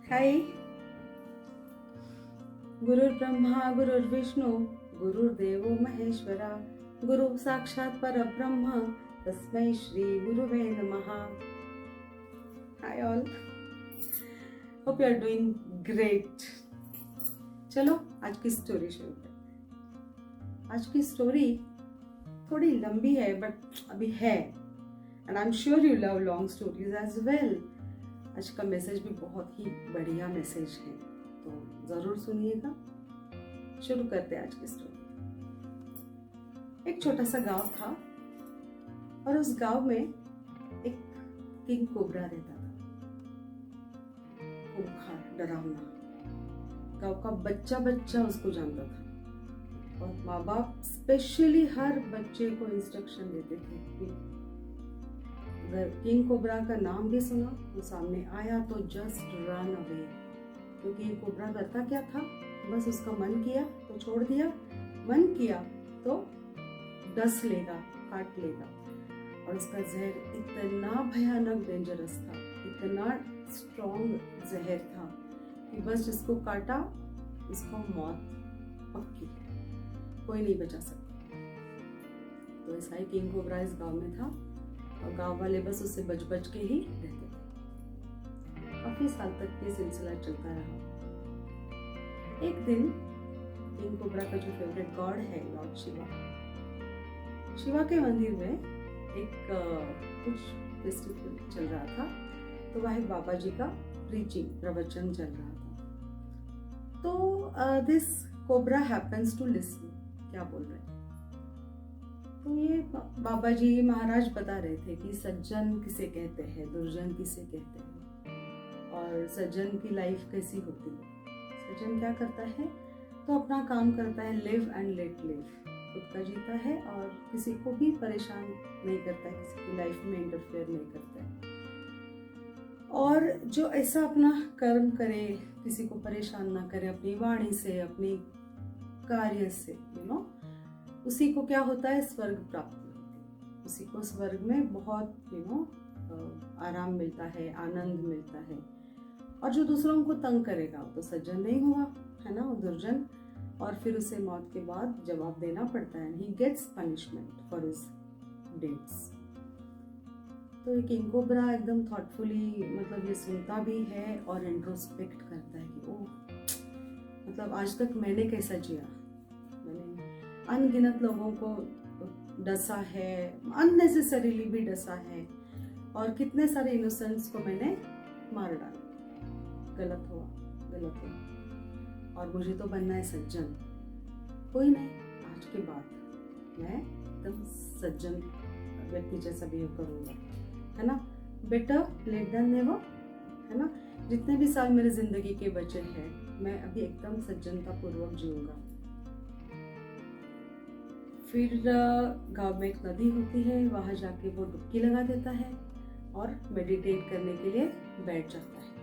हाय। गुरुर्ब्रह्मा गुरुर्विष्णु गुरुर्देवो महेश्वरा गुरु साक्षात परब्रह्म तस्मै श्री गुरुवे नमः। Hi all, hope you are doing great. चलो आज की स्टोरी शुरू करें। आज की स्टोरी थोड़ी लंबी है बट अभी है, and I am sure you love long stories as well. आज का मैसेज भी बहुत ही बढ़िया मैसेज है, तो जरूर सुनिएगा। शुरू करते हैं आज की स्टोरी। एक छोटा सा गांव था और उस गांव में एक किंग कोबरा रहता था। खूंखार, डरावना। गांव का बच्चा बच्चा उसको जानता था और माँ बाप स्पेशली हर बच्चे को इंस्ट्रक्शन देते थे कि अगर किंग कोबरा का नाम भी सुना तो सामने आया तो जस्ट रन अवे। क्योंकि ये कोबरा करता क्या था, बस उसका मन किया तो छोड़ दिया, मन किया तो डस लेगा, काट लेगा। और उसका जहर इतना भयानक डेंजरस था, इतना स्ट्रॉन्ग जहर था कि बस जिसको काटा उसको मौत पक्की है, कोई नहीं बचा सकता। तो ऐसा ही किंग कोबरा इस गांव में था और गांव वाले बस उससे बच बच के ही रहते थे। काफी साल तक ये सिलसिला चलता रहा। एक दिन किंग कोबरा का जो फेवरेट गॉड है लॉर्ड शिवा, शिवा के मंदिर में एक कुछ फेस्टिवल चल रहा था। तो वह बाबा जी का प्रीचिंग, प्रवचन चल रहा था। तो this cobra happens to listen, क्या बोल रहे हैं। तो ये बाबा जी महाराज बता रहे थे कि सज्जन किसे कहते हैं, दुर्जन किसे कहते हैं, और सज्जन की लाइफ कैसी होती है। सज्जन क्या करता है, तो अपना काम करता है, लिव एंड लेट लिव, खुद का जीता है और किसी को भी परेशान नहीं करता है, किसी की लाइफ में इंटरफेयर नहीं करता है। और जो ऐसा अपना कर्म करे, किसी को परेशान ना करे अपनी वाणी से, अपनी कार्य से, यू नो, उसी को क्या होता है, स्वर्ग प्राप्ति होती है। उसी को स्वर्ग में बहुत आराम मिलता है, आनंद मिलता है। और जो दूसरों को तंग करेगा वो तो सज्जन नहीं हुआ, है ना, वो दुर्जन। और फिर उसे मौत के बाद जवाब देना पड़ता है। He gets punishment for his deeds. तो ये किंग कोबरा एकदम थॉटफुली मतलब ये सुनता भी है और इंट्रोस्पेक्ट करता है कि ओह, मतलब आज तक मैंने कैसा जिया, मैंने अनगिनत लोगों को डसा है, अननेसेसरीली भी डसा है, और कितने सारे इनोसेंट्स को मैंने मार डाला। गलत हुआ, गलत हुआ, और मुझे तो बनना है सज्जन। कोई नहीं, आज के बाद मैं एकदम सज्जन व्यक्ति जैसा बिहेव करूंगा, है ना। बेटर लेट देन नेवर, है ना। जितने भी साल मेरे जिंदगी के बचे हैं, मैं अभी एकदम सज्जनता पूर्वक जीऊंगा। फिर गांव में एक नदी होती है, वहां जाके वो डुबकी लगा देता है और मेडिटेट करने के लिए बैठ जाता है।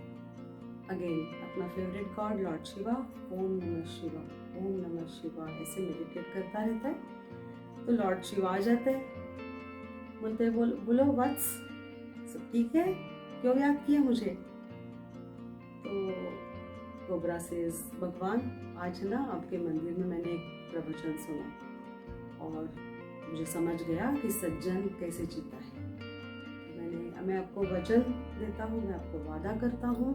अगेन अपना फेवरेट गॉड लॉर्ड शिवा, ओम नमः शिवा, ओम नमः शिवा, ऐसे मेडिटेट करता रहता है। तो लॉर्ड शिवा आ जाते हैं, बोलते हैं बोलो वत्स, सब ठीक है, क्यों याद किया मुझे। तो कोबरा से, भगवान आज ना आपके मंदिर में मैंने एक प्रवचन सुना और मुझे समझ गया कि सज्जन कैसे जीता है। मैं आपको वचन देता हूँ, मैं आपको वादा करता हूँ,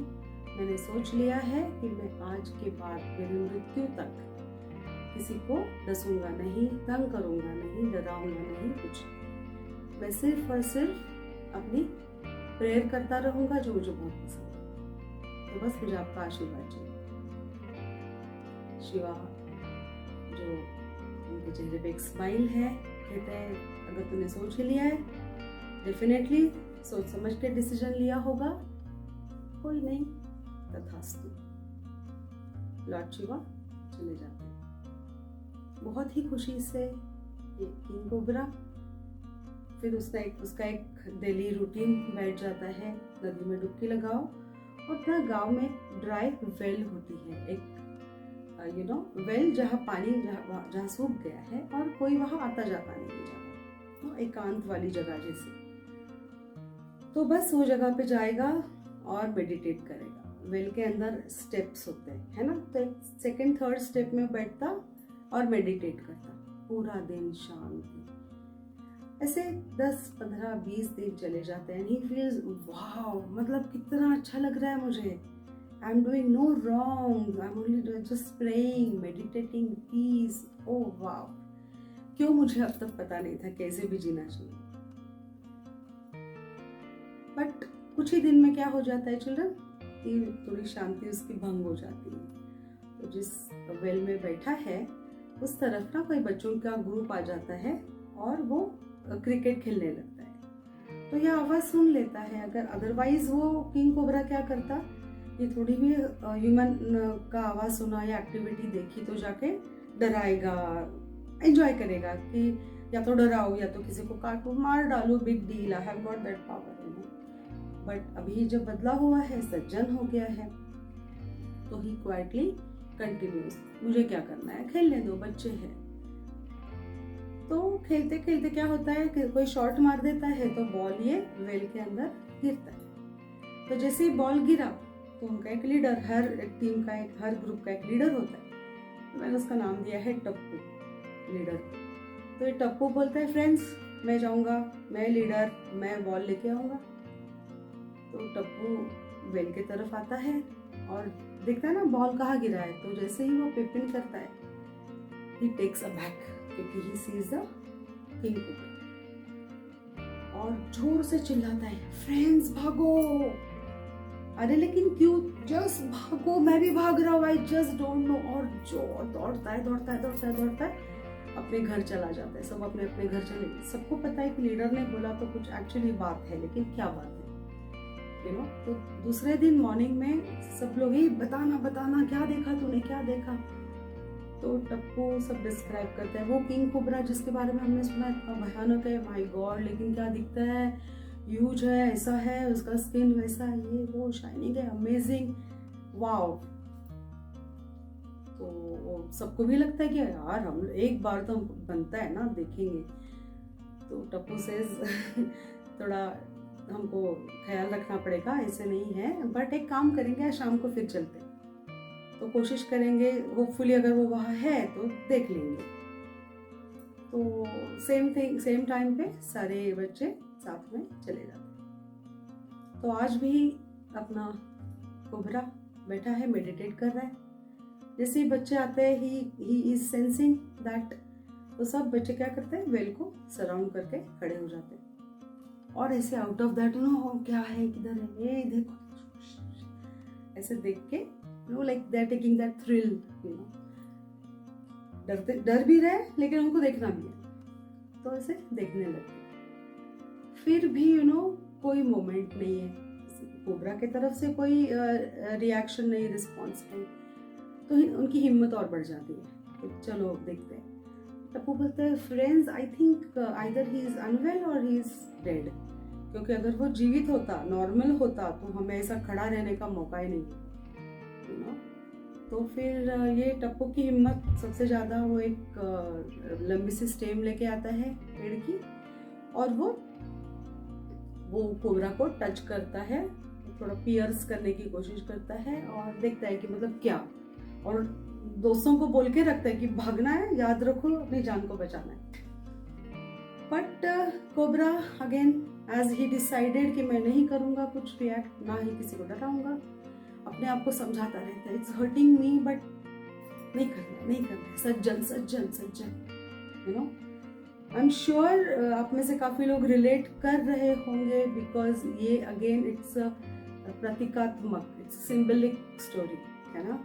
मैंने सोच लिया है कि मैं आज के बाद मेरी मृत्यु तक किसी को डसूंगा नहीं, तंग करूंगा नहीं, डराऊंगा नहीं, कुछ। मैं सिर्फ और सिर्फ अपनी प्रेयर करता रहूंगा, जो मुझे बहुत पसंद है। तो बस मुझे आपका आशीर्वाद चाहिए। शिवा जो उनके चेहरे पे एक स्माइल है, कहते हैं अगर तूने सोच ही लिया है, डेफिनेटली सोच समझ के डिसीजन लिया होगा, कोई नहीं, तथास्तु। लॉर्ड शिवा चले जाते हैं बहुत ही खुशी से। ये किंग कोबरा फिर उसका एक डेली रूटीन बैठ जाता है, नदी में डुबकी लगाओ, और अपना गांव में ड्राई वेल होती है, एक वेल जहाँ पानी जहाँ सूख गया है और कोई वहाँ आता जाता नहीं जगह, एकांत वाली जगह जैसे। तो बस वो जगह पे जाएगा और मेडिटेट करेगा, वेल के अंदर स्टेप्स होते हैं, है ना। तो एक सेकंड थर्ड स्टेप में बैठता और मेडिटेट करता पूरा दिन शांति। ऐसे 10 15 20 दिन चले जाते हैं। ही फील्स वाओ, मतलब कितना अच्छा लग रहा है मुझे। I am doing no wrong, I am only just praying, meditating, peace. Oh wow, क्यों मुझे अब तक पता नहीं था कैसे भी जीना चाहिए। बट कुछ ही दिन में क्या हो जाता है चिल्ड्रन, थोड़ी शांति उसकी भंग हो जाती है। तो जिस वेल में बैठा है उस तरफ ना कोई बच्चों का ग्रुप आ जाता है और वो क्रिकेट खेलने लगता है। तो यह आवाज सुन लेता है। अगर अदरवाइज वो किंग कोबरा क्या करता, ये थोड़ी भी ह्यूमन का आवाज सुना या एक्टिविटी देखी तो जाके डराएगा, एंजॉय करेगा कि या तो डराओ या तो किसी को काटो, मार डालो, big deal, I have got that power. But अभी जब बदला हुआ है, सज्जन हो गया है, तो ही क्वाइटली कंटिन्यूस, मुझे क्या करना है, खेलने दो, बच्चे हैं। तो खेलते खेलते क्या होता है कि कोई शॉट मार देता है तो बॉल ये वेल के अंदर गिरता है। तो जैसे ही बॉल गिरा तो उनका एक लीडर, हर टीम का एक, हर ग्रुप का एक लीडर होता है। तो मैंने उसका नाम दिया है टप्पू, लीडर। तो ये टप्पू बोलता है, फ्रेंड्स मैं जाऊंगा, मैं लीडर, मैं बॉल लेके आऊंगा। तो टप्पू वेल की तरफ आता है और देखता है ना बॉल कहाँ गिरा है। तो जैसे ही वो पिपिन करता है, he takes a back, क्योंकि he sees the king cobra, और जोर से चिल्लाता है, फ्रेंड्स भागो। अरे लेकिन क्यों, जस्ट भागो, मैं भी भाग रहा हूँ, आई जस्ट डोंट नो। और जो दौड़ता है दौड़ता है दौड़ता है दौड़ता है, अपने घर चला जाता है। सब अपने अपने घर चले। सबको पता है कि लीडर ने बोला तो कुछ एक्चुअली बात है, लेकिन क्या बात है, यू नो। तो दूसरे दिन मॉर्निंग में सब लोग ही बताना बताना, क्या देखा तूने, क्या देखा। तो टप्पू सब डिस्क्राइब करता है। वो किंग कोबरा जिसके बारे में हमने सुना इतना भयानक है, माय गॉड, लेकिन क्या दिखता है, ह्यूज है, ऐसा है, उसका स्किन वैसा है, ये वो शाइनिंग है, अमेजिंग, वाओ। तो सबको भी लगता है कि यार हम एक बार तो बनता है ना, देखेंगे। तो टप्पू से थोड़ा हमको ख्याल रखना पड़ेगा, ऐसे नहीं है, बट एक काम करेंगे, शाम को फिर चलते हैं। तो कोशिश करेंगे, होपफुली अगर वो वहाँ है तो देख लेंगे। तो सेम थिंग, सेम टाइम पे सारे बच्चे साथ में चले जाते हैं। तो आज भी अपना कोबरा बैठा है, मेडिटेट कर रहा है। जैसे ही बच्चे आते हैं, ही इज सेंसिंग दैट, तो सब बच्चे क्या करते हैं, वेल को सराउंड करके खड़े हो जाते हैं। और ऐसे आउट ऑफ दैट, नो क्या है, किधर है, ये देखो, ऐसे देख के, no like they are taking that thrill, you know. डर भी रहे लेकिन उनको देखना भी है, तो ऐसे देखने लगते। फिर भी यू नो कोई मोमेंट नहीं है, कोबरा की तरफ से कोई रिएक्शन नहीं, रिस्पॉन्स नहीं। तो उनकी हिम्मत और बढ़ जाती है। तो चलो देखते हैं। टप्पू बोलते हैं, friends I think either he is unwell और ही इज डेड, क्योंकि अगर वो जीवित होता, नॉर्मल होता, तो हमें ऐसा खड़ा रहने का मौका ही नहीं, यू नो। तो फिर ये टप्पू की हिम्मत सबसे ज्यादा, वो एक लंबी सी स्टेम लेके आता है पेड़ की, और वो कोबरा को टच करता है, थोड़ा पियर्स करने की कोशिश करता है, और देखता है कि मतलब क्या, और दोस्तों को बोल के रखता है कि भागना है, याद रखो, अपनी जान को बचाना है। But cobra again, as he decided कि मैं नहीं करूंगा कुछ रिएक्ट, ना ही किसी को डराऊंगा, अपने आप को समझाता रहता है, इट्स हर्टिंग मी बट नहीं करना, नहीं करना, सज्जन सज्जन सज्जन, you know. I am sure आप में से काफी लोग रिलेट कर रहे होंगे, बिकॉज ये अगेन इट्स प्रतीकात्मक, इट्स सिंबलिक स्टोरी, है ना।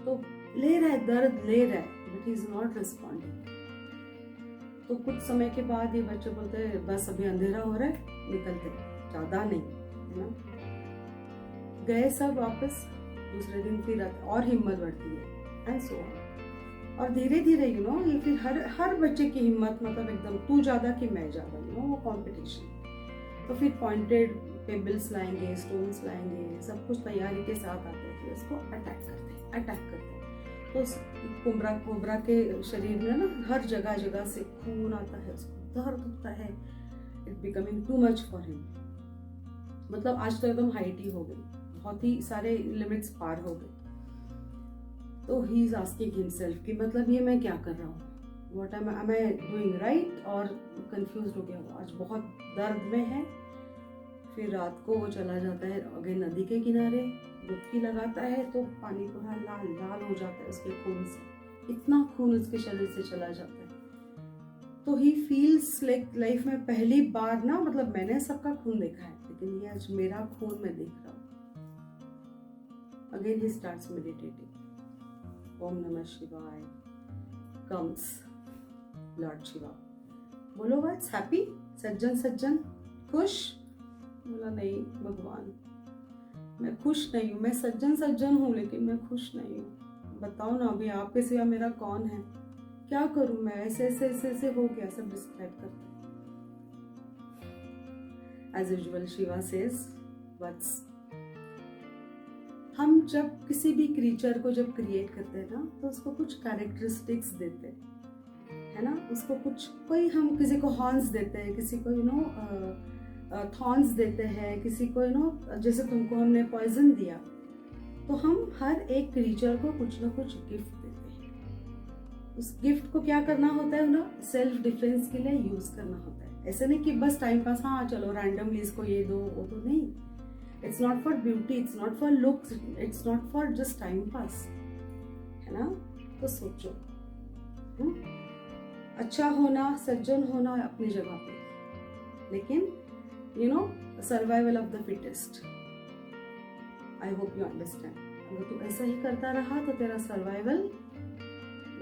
तो ले रहा है, दर्द ले रहा है, but he is not responding. तो कुछ समय के बाद ये बच्चे बोलते हैं, बस अभी अंधेरा हो रहा है, निकलते, ज्यादा नहीं, है ना। गए सब वापस, दूसरे दिन फिर और हिम्मत बढ़ती है, एंड सो ऑन। और धीरे धीरे यू नो, ये फिर हर बच्चे की हिम्मत, मतलब एकदम तू ज्यादा कि मैं ज्यादा, यू नो, वो कंपटीशन। तो फिर पॉइंटेड पेबल्स लाएंगे, स्टोन्स लाएंगे, सब कुछ तैयारी के साथ आते हैं, फिर उसको अटैक करते हैं। तो कोबरा के शरीर में ना हर जगह जगह से खून आता है, उसको दर्द होता है, it becoming too much for him. मतलब आज तो एकदम हाइट ही हो गई, बहुत ही सारे लिमिट्स पार हो गए। तो ही इज आस्किंग हिमसेल्फ कि मतलब ये मैं क्या कर रहा हूँ, what am I doing right, और कंफ्यूज हो गया वो, आज बहुत दर्द में है। फिर रात को वो चला जाता है आगे नदी के किनारे, डुबकी लगाता है तो पानी पूरा लाल लाल हो जाता है उसके खून से, इतना खून उसके शरीर से चला जाता है। तो ही फील्स लाइक लाइफ में पहली बार ना, मतलब मैंने सबका खून देखा है लेकिन ये आज मेरा खून मैं देख रहा हूँ। अगेन ही स्टार्ट्स मेडिटेटिंग, ओम नमः शिवाय कम्स लॉर्ड शिवा। बोलो व्हाट्स हैप्पी, सज्जन सज्जन खुश। बोला नहीं भगवान मैं खुश नहीं हूँ, मैं सज्जन सज्जन हूँ लेकिन मैं खुश नहीं हूँ। बताओ ना अभी आपके सिवा मेरा कौन है, क्या करूं मैं, ऐसे ऐसे ऐसे ऐसे हो गया। सब डिस्क्राइब करते। As usual Shiva says what's, हम जब किसी भी क्रीचर को जब क्रिएट करते हैं ना तो उसको कुछ कैरेक्टरिस्टिक्स देते हैं, है ना, उसको कुछ, कोई हम किसी को हॉर्न्स देते हैं, किसी को थॉर्न्स देते हैं, किसी को जैसे तुमको हमने पॉइजन दिया, तो हम हर एक क्रीचर को कुछ ना कुछ गिफ्ट देते हैं। उस गिफ्ट को क्या करना होता है ना, सेल्फ डिफेंस के लिए यूज करना होता है। ऐसे नहीं कि बस टाइम पास, हाँ चलो रैंडमली इसको ये दो वो तो नहीं। It's not for beauty, it's not for looks, it's not for just time pass, है ना। तो सोचो, अच्छा होना, सज्जन होना अपनी जगह पे, लेकिन survival of the fittest. I hope you understand. अगर तू ऐसा ही करता रहा तो तेरा survival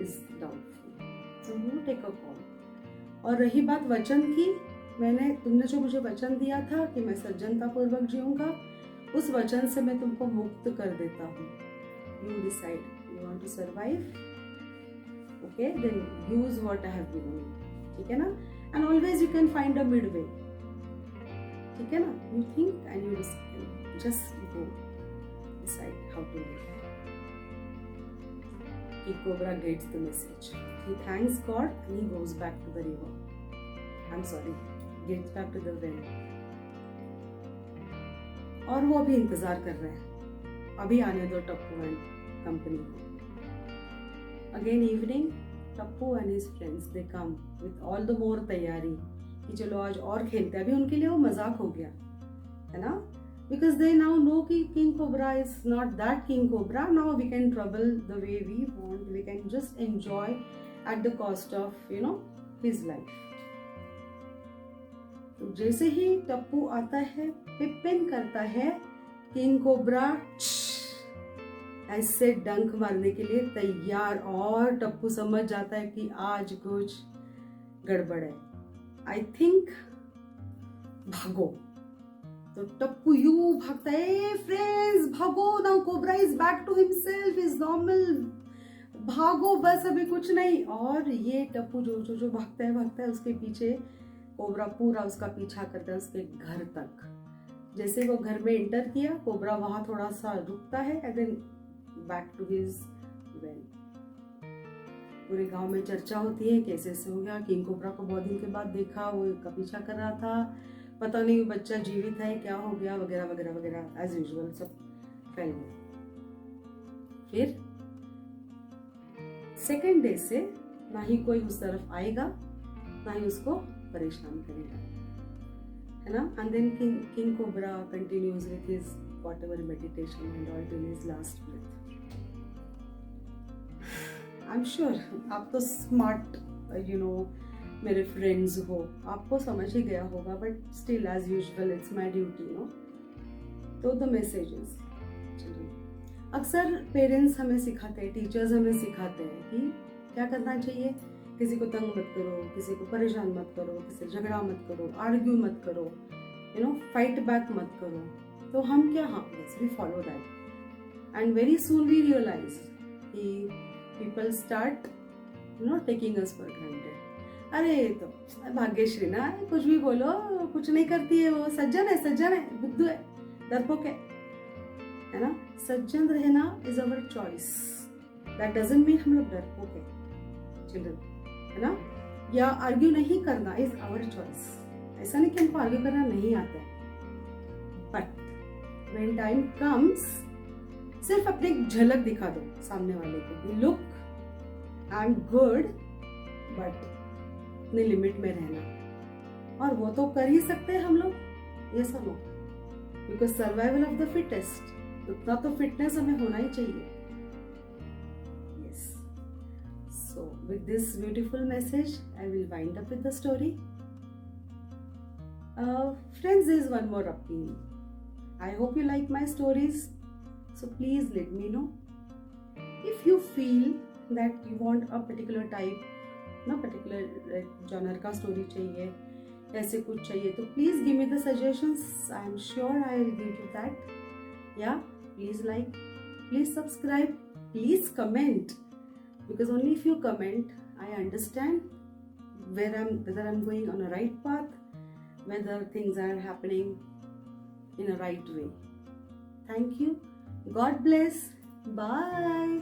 is doubtful, so you take a call. और रही बात वचन की, तुमने जो मुझे वचन दिया था कि मैं सज्जनता पूर्वक जीऊंगा, उस वचन से मैं तुमको मुक्त कर देता हूँ। You decide, you want to survive, okay, then use what I have given you, ठीक है ना। And always you can find a mid way, ठीक है ना। You think and you just go decide how to live. King Cobra gets the message. He thanks God and he goes back to the river. I'm sorry, gets back to the well. और वो अभी इंतजार कर रहे हैं, अभी आने दो टप्पू एंड कंपनी को। Again evening, Tappu and his friends they come with all the more तैयारी कि चलो आज और खेलते हैं। अभी उनके लिए वो मजाक हो गया, है ना, because they now know कि King Cobra is not that King Cobra. Now we can trouble the way we want. We can just enjoy at the cost of his life. तो जैसे ही टप्पू आता है, पिपिन करता है, किंग कोबरा ऐसे डंक मारने के लिए तैयार, और टप्पू समझ जाता है कि आज कुछ गड़बड़ है। आई थिंक भागो। तो टप्पू यू भागता है, फ्रेंड्स भागो, now cobra is back to himself, is normal, भागो बस अभी कुछ नहीं। और ये टप्पू जो भागता है उसके पीछे कोबरा पूरा उसका पीछा करता है उसके घर तक। जैसे वो घर में एंटर किया, कोबरा वहां थोड़ा सा रुकता है and then back to his well. पूरे गांव में चर्चा होती है कैसे ऐसे हो गया, किंग कोबरा को बहुत दिन के बाद देखा, वो का पीछा कर रहा था, पता नहीं बच्चा जीवित है, क्या हो गया, वगैरह वगैरह वगैरह, एज यूजुअल सब फैल गया। फिर सेकेंड डे से ना ही कोई उस तरफ आएगा, ना ही उसको परेशान करेगा, है ना। And then king cobra continues with his whatever meditation and all till his last breath. I am sure आप तो स्मार्ट मेरे फ्रेंड्स हो, आपको समझ ही गया होगा, but still as usual it's my duty to the messages. अक्सर पेरेंट्स हमें सिखाते हैं, टीचर्स हमें सिखाते हैं कि क्या करना चाहिए, किसी को तंग मत करो, किसी को परेशान मत करो, किसी से झगड़ा मत करो, आर्ग्यू मत करो, फाइट बैक मत करो। तो हम क्या, हाँ yes we follow that and very soon we realize कि people start taking us for granted. अरे तो भाग्यश्री ना, कुछ भी बोलो, कुछ नहीं करती है, वो सज्जन है, बुद्धू है, डरपोक है ना। सज्जन रहना is our choice, that doesn't mean हम लोग डरपोक है चिल्ड्रन, है ना। या आर्ग्यू नहीं करना इज आवर चॉइस, ऐसा नहीं कि हमको आर्ग्यू करना नहीं आता है, बट when time comes, सिर्फ अपने एक झलक दिखा दो सामने वाले को, look I am good, but अपने लिमिट में रहना। और वो तो कर ही सकते हैं हम लोग, ये सब हो, because survival of the fittest, उतना तो फिटनेस हमें होना ही चाहिए। Yes, so with this beautiful message I will wind up with the story. Friends, there is one more appeal. I hope you like my stories, so please let me know. If you feel that you want a particular type, ना particular genre का story चाहिए, ऐसे कुछ चाहिए, तो please give me the suggestions. I am sure I will give you that. Yeah, please like, please subscribe, please comment, because only if you comment, I understand whether I'm going on a right path, whether things are happening in a right way. Thank you. God bless. Bye.